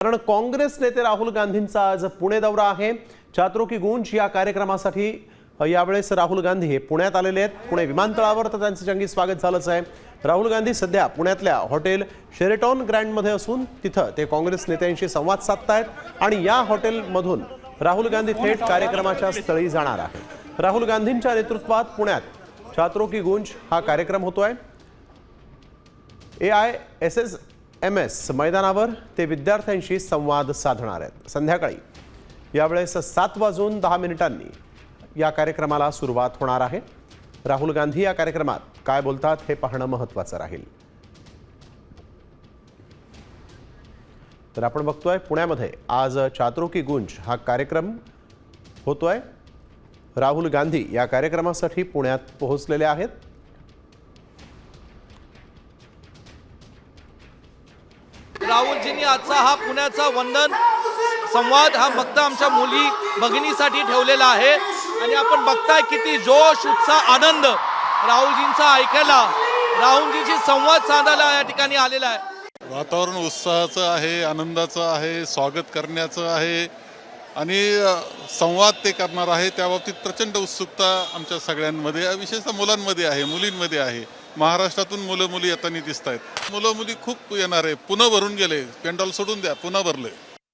कारण काँग्रेस नेते राहुल गांधींचा आज पुणे दौरा आहे। छात्रों की गूंज या कार्यक्रमासाठी यावेळेस राहुल गांधी हे पुण्यात आलेले आहेत। पुणे विमानतळावर तर त्यांचे जंगी स्वागत झालंच आहे। राहुल गांधी सध्या पुण्यातल्या हॉटेल शेरेटॉन ग्रँड मध्ये असून तिथं ते काँग्रेस नेत्यांशी संवाद साधतायत आणि या हॉटेलमधून राहुल गांधी थेट कार्यक्रमाच्या स्थळी जाणार आहेत। राहुल गांधींच्या नेतृत्वात पुण्यात छात्रों की गूंज हा कार्यक्रम होतोय। AISSMS मैदानावर ते विद्यार्थ्यांशी संवाद साधणार आहेत। संध्याकाळी यावेळेस 7:10 या कार्यक्रमाला सुरुवात होणार आहे। राहुल गांधी या कार्यक्रमात काय बोलतात हे पाहणं महत्त्वाचं राहील। तर आपण बघतोय पुण्यामध्ये आज छात्रों की गूंज हा कार्यक्रम होतोय। राहुल गांधी या कार्यक्रमासाठी पुण्यात पोहोचलेले आहेत। राहुलजींनी आजचा हा पुण्याचा वंदन संवाद हा फक्त आमच्या मुली भगिनीसाठी ठेवलेला आहे आणि आपण बघताय किती जोश उत्साह आनंद राहुलजींचा ऐकायला राहुलजींशी संवाद साधायला या ठिकाणी आलेला आहे। वातावरण उत्साहाचं आहे, आनंदाचं आहे, स्वागत करण्याचं आहे आणि संवाद ते करणार आहे। त्या बाबतीत प्रचंड उत्सुकता आमच्या सगळ्यांमध्ये विशेषतः मुलांमध्ये आहे, मुलींमध्ये आहे। महाराष्ट्रातून मुलं मुली येताना दिसत आहेत। मुलं मुली खूप येणार आहे। पुन्हा भरून गेले, पेंडॉल सोडून द्या, पुन्हा भरले।